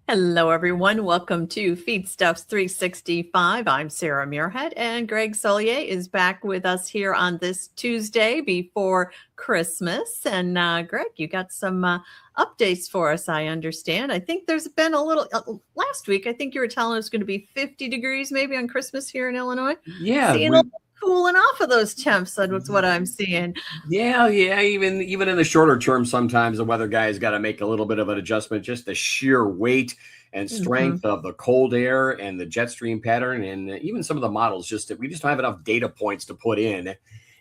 Hello, everyone. Welcome to Feedstuffs 365. I'm Sarah Muirhead, and Greg Soulje is back with us here on this Tuesday before Christmas. And Greg, you got some updates for us, I understand. I think there's been a little, last week, I think you were telling us it's going to be 50 degrees maybe on Christmas here in Illinois. Yeah, Seeing a little cooling off of those temps, that's what I'm seeing. yeah. Even in the shorter term, sometimes the weather guy's got to make a little bit of an adjustment. Just the sheer weight and Mhm. strength of the cold air and the jet stream pattern, and even some of the models. Just that we just don't have enough data points to put in.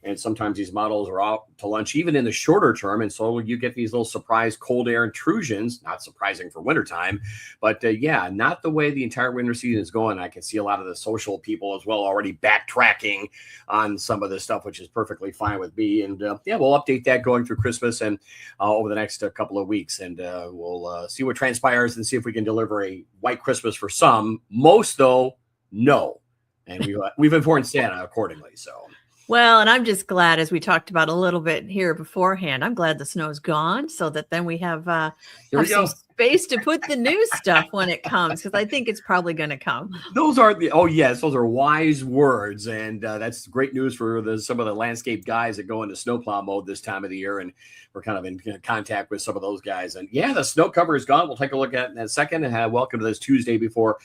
And sometimes these models are out to lunch, even in the shorter term. And so you get these little surprise cold air intrusions, not surprising for wintertime. But yeah, not the way the entire winter season is going. I can see a lot of the social people as well already backtracking on some of this stuff, which is perfectly fine with me. And yeah, we'll update that going through Christmas and over the next couple of weeks. And we'll see what transpires and see if we can deliver a white Christmas for some. Most, though, no. And we've informed Santa accordingly. So. Well, and I'm just glad, as we talked about a little bit here beforehand, I'm glad the snow's gone so that then we have Here we some go. space to put the new stuff when it comes, because I think it's probably going to come. Those are yes, those are wise words, and that's great news for some of the landscape guys that go into snowplow mode this time of the year, and we're kind of in contact with some of those guys. And yeah, the snow cover is gone. We'll take a look at it in a second. Welcome to this Tuesday before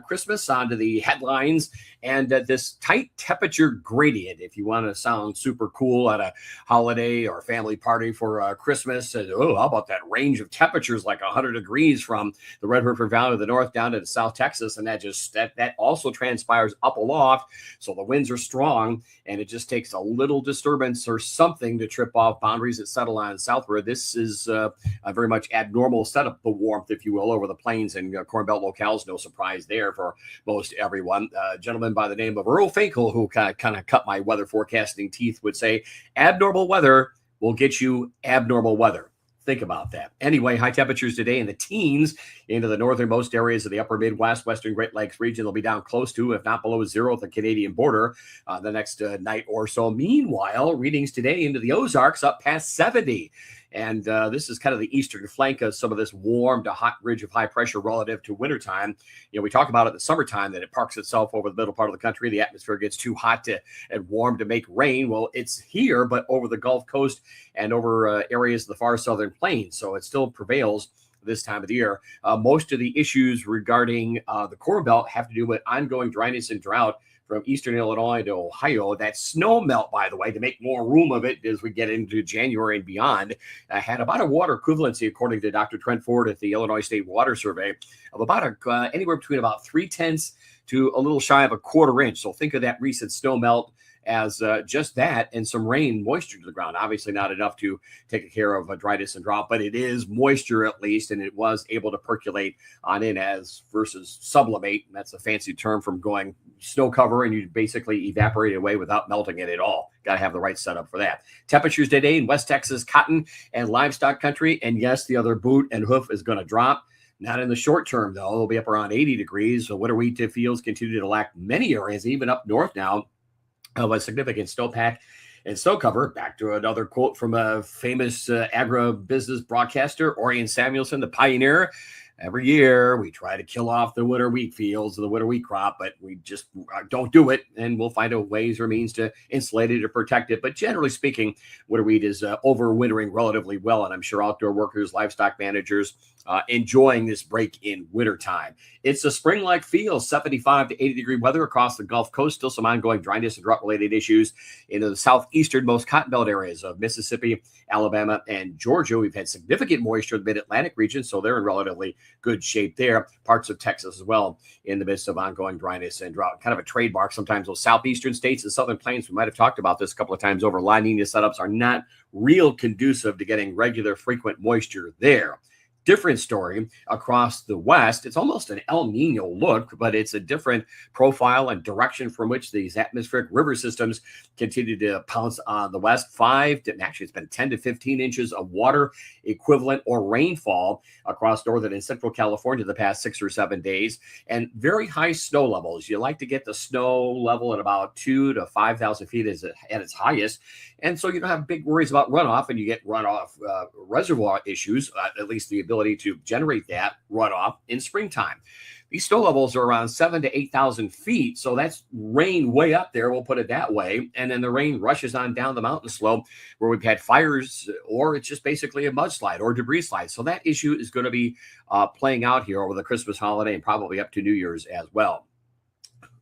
Christmas. On to the headlines and this tight temperature gradient. If you want to sound super cool at a holiday or family party for Christmas, how about that range of temperatures like 100 degrees from the Red River Valley of the north down to South Texas, and that also transpires up aloft. So the winds are strong, and it just takes a little disturbance or something to trip off boundaries that settle on southward. This is a very much abnormal setup, the warmth, if you will, over the plains and Corn Belt locales. No surprise there for most everyone. A gentleman by the name of Earl Finkel, who kind of cut my weather forecasting teeth, would say abnormal weather will get you abnormal weather. Think about that. Anyway, high temperatures today in the teens into the northernmost areas of the upper Midwest, western Great Lakes region. They'll be down close to, if not below zero, at the Canadian border the next night or so. Meanwhile, readings today into the Ozarks up past 70. And this is kind of the eastern flank of some of this warm to hot ridge of high pressure relative to wintertime. We talk about it in the summertime that it parks itself over the middle part of the country. The atmosphere gets too hot and warm to make rain. Well, it's here, but over the Gulf Coast and over areas of the far southern plains. So it still prevails this time of the year. Most of the issues regarding the Corn Belt have to do with ongoing dryness and drought from eastern Illinois to Ohio. That snow melt, by the way, to make more room of it as we get into January and beyond, had about a water equivalency, according to Dr. Trent Ford at the Illinois State Water Survey, of about anywhere between about 3/10 to a little shy of a quarter inch. So think of that recent snow melt as just that and some rain moisture to the ground. Obviously not enough to take care of dryness and drought, but it is moisture at least, and it was able to percolate on in as versus sublimate. And that's a fancy term from going snow cover, and you basically evaporate it away without melting it at all. Got to have the right setup for that. Temperatures today in West Texas, cotton and livestock country. And yes, the other boot and hoof is going to drop. Not in the short term, though. It'll be up around 80 degrees. So winter wheat fields continue to lack many areas, even up north now, of a significant snowpack and snow cover. Back to another quote from a famous agribusiness broadcaster, Orion Samuelson, the pioneer. Every year we try to kill off the winter wheat fields, the winter wheat crop, but we just don't do it. And we'll find a ways or means to insulate it or protect it. But generally speaking, winter wheat is overwintering relatively well. And I'm sure outdoor workers, livestock managers, enjoying this break in wintertime. It's a spring-like feel, 75 to 80 degree weather across the Gulf Coast. Still some ongoing dryness and drought-related issues in the southeasternmost cotton belt areas of Mississippi, Alabama, and Georgia. We've had significant moisture in the mid-Atlantic region, so they're in relatively good shape there. Parts of Texas as well in the midst of ongoing dryness and drought. Kind of a trademark. Sometimes those southeastern states and southern plains, we might have talked about this a couple of times over, La Nina setups are not real conducive to getting regular, frequent moisture there. Different story across the West. It's almost an El Nino look, but it's a different profile and direction from which these atmospheric river systems continue to pounce on the West. It's been 10 to 15 inches of water equivalent or rainfall across northern and central California the past 6 or 7 days, and very high snow levels. You like to get the snow level at about 2,000 to 5,000 feet at its highest. And so you don't have big worries about runoff, and you get runoff reservoir issues, at least the ability ability to generate that runoff in springtime. These snow levels are around 7,000 to 8,000 feet. So that's rain way up there. We'll put it that way. And then the rain rushes on down the mountain slope where we've had fires, or it's just basically a mudslide or debris slide. So that issue is going to be playing out here over the Christmas holiday and probably up to New Year's as well.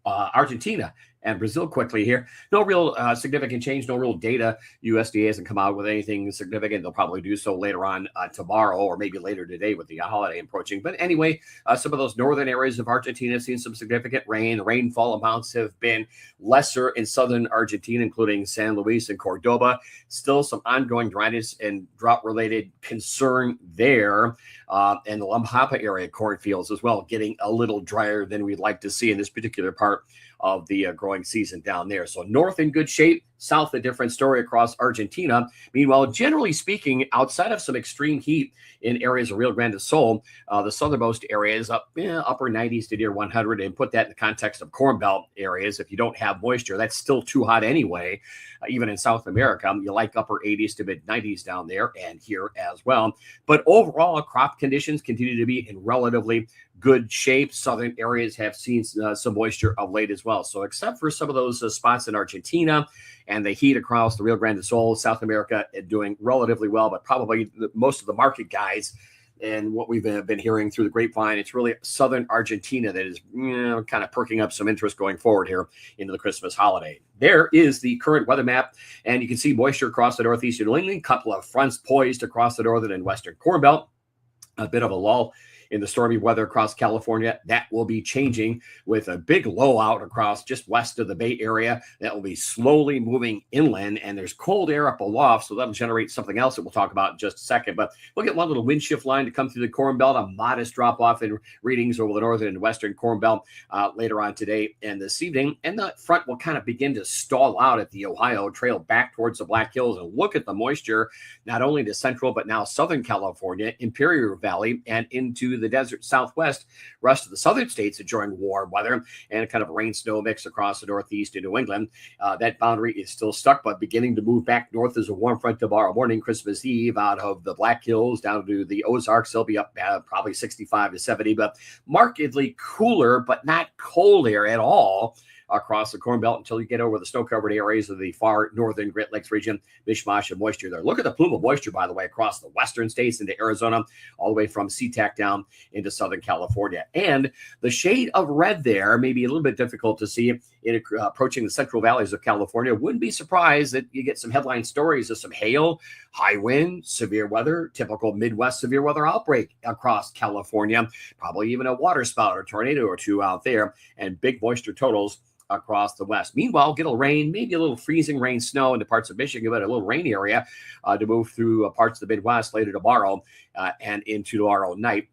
Argentina and Brazil quickly here. No real significant change, no real data. USDA hasn't come out with anything significant. They'll probably do so later on tomorrow or maybe later today with the holiday approaching. But anyway, some of those northern areas of Argentina have seen some significant rain. The rainfall amounts have been lesser in southern Argentina, including San Luis and Cordoba. Still some ongoing dryness and drought-related concern there. And the La Pampa area cornfields as well, getting a little drier than we'd like to see in this particular part of the growing season down there. So north in good shape, south a different story across Argentina. Meanwhile, generally speaking, outside of some extreme heat in areas of Rio Grande do Sul, the southernmost areas up upper 90s to near 100, and put that in the context of Corn Belt areas. If you don't have moisture, that's still too hot anyway. Even in South America, you like upper 80s to mid 90s down there and here as well. But overall, crop conditions continue to be in relatively good shape. Southern areas have seen some moisture of late as well. So except for some of those spots in Argentina and the heat across the Rio Grande do Sul, South America doing relatively well, but probably most of the market guys and what we've been hearing through the grapevine, it's really southern Argentina that is kind of perking up some interest going forward here into the Christmas holiday. There is the current weather map, and you can see moisture across the northeastern New England, couple of fronts poised across the northern and western Corn Belt, a bit of a lull in the stormy weather across California. That will be changing with a big low out across just west of the Bay Area. That will be slowly moving inland, and there's cold air up aloft, so that'll generate something else that we'll talk about in just a second. But we'll get one little wind shift line to come through the Corn Belt, a modest drop off in readings over the northern and western Corn Belt later on today and this evening. And the front will kind of begin to stall out at the Ohio Trail back towards the Black Hills. And look at the moisture, not only to central, but now southern California, Imperial Valley, and into the desert southwest. Rest of the southern states enjoying warm weather and kind of rain snow mix across the northeast in New England. That boundary is still stuck, but beginning to move back north as a warm front tomorrow morning, Christmas Eve, out of the Black Hills down to the Ozarks. They'll be up probably 65 to 70, but markedly cooler, but not cold air at all across the Corn Belt until you get over the snow-covered areas of the far northern Great Lakes region. Mishmash of moisture there. Look at the plume of moisture, by the way, across the western states into Arizona, all the way from SeaTac down into Southern California. And the shade of red there may be a little bit difficult to see in approaching the central valleys of California. Wouldn't be surprised that you get some headline stories of some hail, high wind, severe weather, typical Midwest severe weather outbreak across California, probably even a water spout or tornado or two out there, and big moisture totals across the west. Meanwhile, get a rain, maybe a little freezing rain, snow into parts of Michigan, but a little rain area to move through parts of the Midwest later tomorrow and into tomorrow night.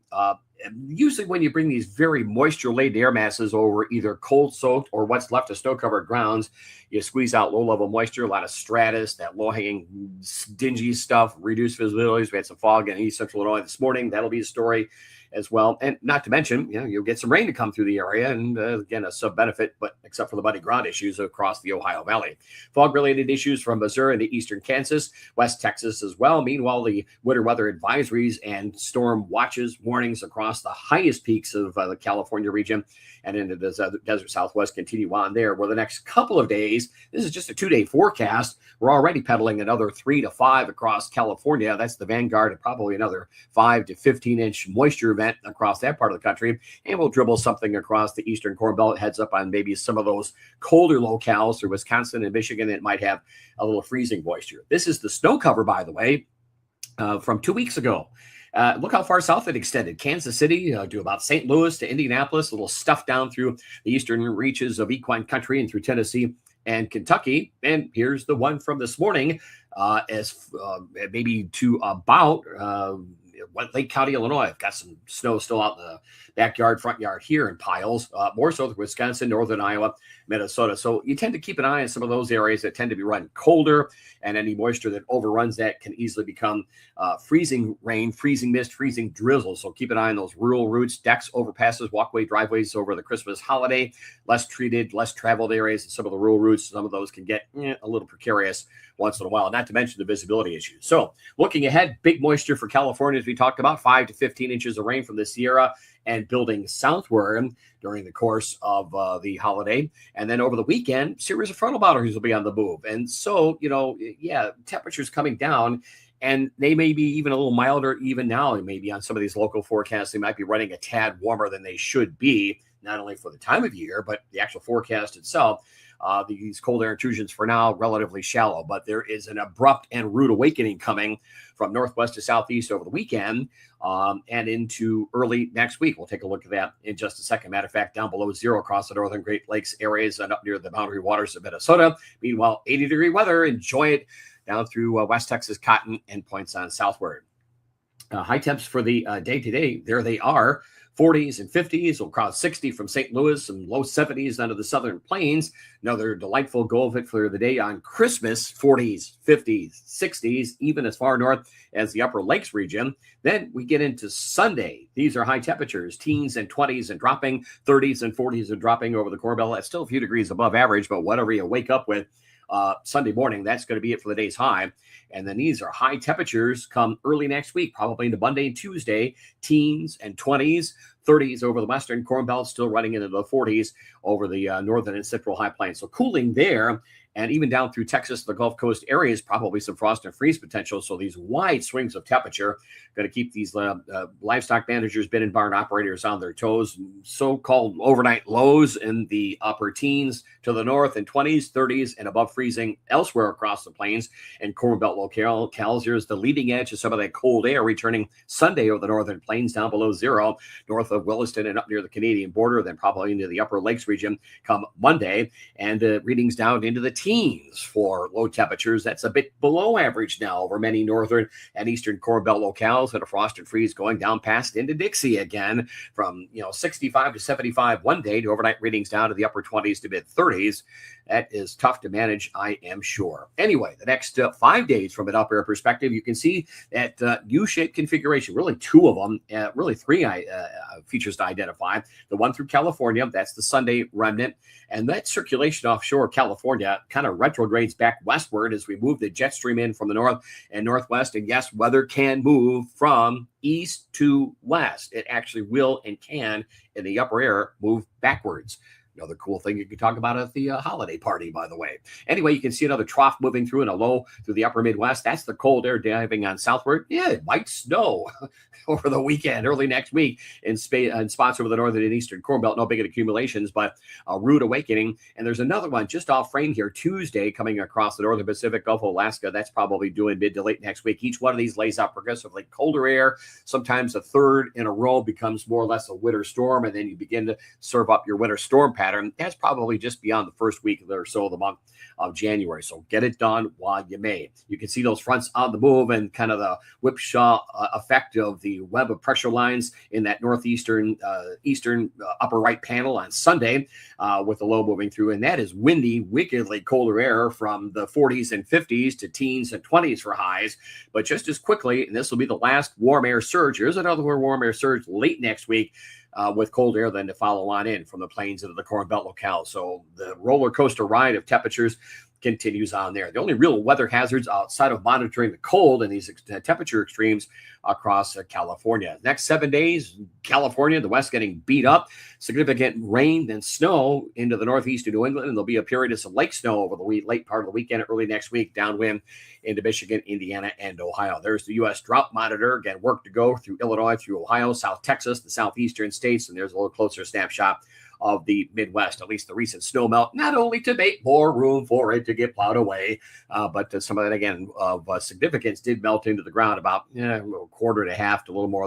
Usually when you bring these very moisture-laden air masses over either cold-soaked or what's left of snow-covered grounds, you squeeze out low-level moisture, a lot of stratus, that low-hanging, dingy stuff, reduced visibilities. We had some fog in East Central Illinois this morning. That'll be a story as well. And not to mention, you'll get some rain to come through the area, and again, a sub-benefit, but except for the muddy ground issues across the Ohio Valley. Fog-related issues from Missouri into eastern Kansas, West Texas as well. Meanwhile, the winter weather advisories and storm watches, warnings across the highest peaks of the California region and into the desert Southwest continue on there, where the next couple of days, this is just a 2-day forecast, we're already peddling another 3 to 5 across California. That's the vanguard of probably another 5 to 15-inch moisture event across that part of the country. And we'll dribble something across the eastern Corn Belt, heads up on maybe some of those colder locales through Wisconsin and Michigan that might have a little freezing moisture. This is the snow cover, by the way, from 2 weeks ago. Look how far south it extended. Kansas City to about St. Louis to Indianapolis, a little stuff down through the eastern reaches of equine country and through Tennessee and Kentucky. And here's the one from this morning as maybe to about Lake County, Illinois. I've got some snow still out in the backyard, front yard here in piles, more so with Wisconsin, northern Iowa, Minnesota. So you tend to keep an eye on some of those areas that tend to be running colder, and any moisture that overruns that can easily become freezing rain, freezing mist, freezing drizzle. So keep an eye on those rural routes, decks, overpasses, walkway, driveways over the Christmas holiday, less treated, less traveled areas. Some of the rural routes, some of those can get a little precarious once in a while, not to mention the visibility issues. So looking ahead, big moisture for California as we we talked about, 5 to 15 inches of rain from the Sierra and building southward during the course of the holiday. And then over the weekend, series of frontal boundaries will be on the move. And so, temperatures coming down, and they may be even a little milder even now. Maybe on some of these local forecasts, they might be running a tad warmer than they should be, not only for the time of year, but the actual forecast itself. These cold air intrusions for now relatively shallow, but there is an abrupt and rude awakening coming from northwest to southeast over the weekend and into early next week. We'll take a look at that in just a second. Matter of fact, down below zero across the northern Great Lakes areas and up near the boundary waters of Minnesota. Meanwhile, 80-degree weather. Enjoy it down through West Texas, Cotton, and points on southward. High temps for the day today, there they are. 40s and 50s will cross 60 from St. Louis and low 70s under the southern plains. Another delightful go of it for the day on Christmas, 40s, 50s, 60s, even as far north as the Upper Lakes region. Then we get into Sunday. These are high temperatures, teens and 20s and dropping, 30s and 40s and dropping over the Corn Belt. That's still a few degrees above average, but whatever you wake up with Sunday morning, that's going to be it for the day's high. And then these are high temperatures come early next week, probably into Monday and Tuesday, teens and 20s, 30s over the western Corn Belt, still running into the 40s over the northern and central high plains. So cooling there, and even down through Texas, the Gulf Coast areas, probably some frost and freeze potential. So these wide swings of temperature going to keep these livestock managers, bin and barn operators on their toes. So-called overnight lows in the upper teens to the north and 20s, 30s, and above freezing elsewhere across the plains and Corn Belt locales. Here's the leading edge of some of that cold air returning Sunday over the northern plains down below zero, north of Williston and up near the Canadian border, then probably into the Upper Lakes region come Monday, and readings down into the teens for low temperatures. That's a bit below average now over many northern and eastern Corn Belt locales, and a frost and freeze going down past into Dixie again from 65 to 75 one day to overnight readings down to the upper 20s to mid 30s. That is tough to manage, I am sure. Anyway, the next 5 days from an up air perspective, you can see that U-shaped configuration, really two of them, really three features to identify. The one through California, that's the Sunday remnant. And that circulation offshore California kind of retrogrades back westward as we move the jet stream in from the north and northwest. And yes, weather can move from east to west. It actually will and can in the upper air move backwards. Another cool thing you can talk about at the holiday party, by the way. Anyway, you can see another trough moving through and a low through the upper Midwest. That's the cold air diving on southward. Yeah, it might snow over the weekend, early next week in spots over the northern and eastern Corn Belt. No big accumulations, but a rude awakening. And there's another one just off frame here, Tuesday, coming across the northern Pacific, Gulf of Alaska. That's probably doing mid to late next week. Each one of these lays out progressively colder air. Sometimes a third in a row becomes more or less a winter storm, and then you begin to serve up your winter storm pattern. That's probably just beyond the first week or so of the month of January. So get it done while you may. You can see those fronts on the move and kind of the whipsaw effect of the web of pressure lines in that northeastern eastern upper right panel on Sunday with the low moving through. And that is windy, wickedly colder air from the 40s and 50s to teens and 20s for highs. But just as quickly, and this will be the last warm air surge. Here's another warm air surge late next week. With cold air then to follow on in from the plains into the Corn Belt locale. So the roller coaster ride of temperatures continues on there. The only real weather hazards outside of monitoring the cold and these temperature extremes across California. Next 7 days, California, the West getting beat up, significant rain and snow into the northeast of New England, and there'll be a period of some lake snow over the late part of the weekend, early next week, downwind into Michigan, Indiana, and Ohio. There's the U.S. drought monitor. Again, work to go through Illinois, through Ohio, South Texas, the southeastern states, and there's a little closer snapshot of the Midwest, at least the recent snow melt, not only to make more room for it to get plowed away, but some of that, again, of significance did melt into the ground about a quarter and a half to a little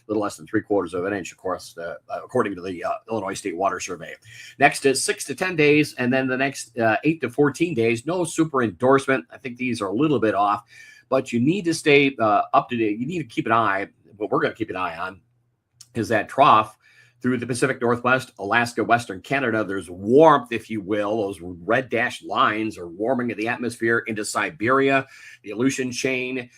less than 3/4 of an inch, of course, according to the Illinois State Water Survey. Next is 6 to 10 days, and then the next 8 to 14 days, no super endorsement. I think these are a little bit off, but you need to stay up to date. You need to keep an eye, what we're going to keep an eye on is that trough through the Pacific Northwest, Alaska, Western Canada. There's warmth, if you will. Those red dashed lines are warming of the atmosphere into Siberia, the Aleutian chain,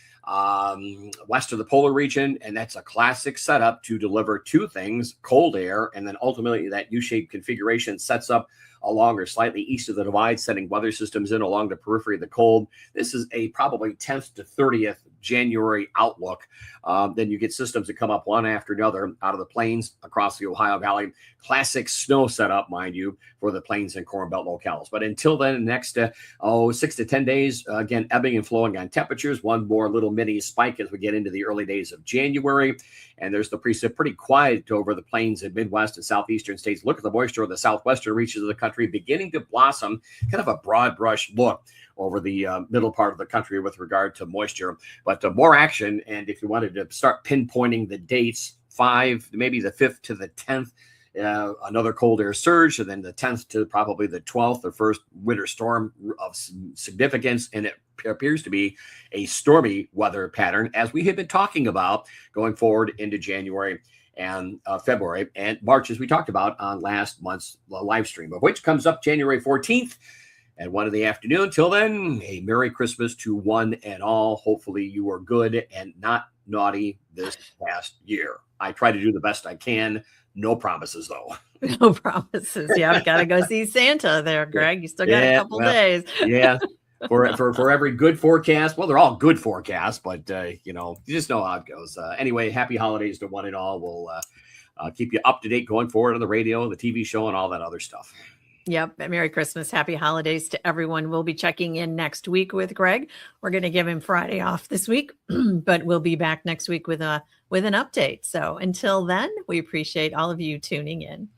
west of the polar region. And that's a classic setup to deliver two things, cold air, and then ultimately that U-shaped configuration sets up along or slightly east of the divide, sending weather systems in along the periphery of the cold. This is a probably 10th to 30th January outlook, then you get systems that come up one after another out of the plains across the Ohio Valley. Classic snow setup, mind you, for the plains and Corn Belt locales. But until then, next 6 to 10 days, again, ebbing and flowing on temperatures. One more little mini spike as we get into the early days of January. And there's the precip pretty quiet over the plains in Midwest and southeastern states. Look at the moisture of the southwestern reaches of the country beginning to blossom, kind of a broad brush look over the middle part of the country with regard to moisture. But more action, and if you wanted to start pinpointing the dates, 5, maybe the 5th to the 10th, another cold air surge, and then the 10th to probably the 12th, the first winter storm of significance, and it appears to be a stormy weather pattern, as we have been talking about going forward into January and February and March, as we talked about on last month's live stream, of which comes up January 14th at 1 in the afternoon. Till then, a Merry Christmas to one and all. Hopefully you are good and not naughty this past year. I try to do the best I can. No promises, though. No promises. Yeah, I've got to go see Santa there, Greg. You still got a couple days. Yeah. For every good forecast, well, they're all good forecasts, but you just know how it goes. Anyway, happy holidays to one and all. We'll keep you up to date going forward on the radio, the TV show, and all that other stuff. Yep. Merry Christmas. Happy holidays to everyone. We'll be checking in next week with Greg. We're going to give him Friday off this week, but we'll be back next week with an update. So until then, we appreciate all of you tuning in.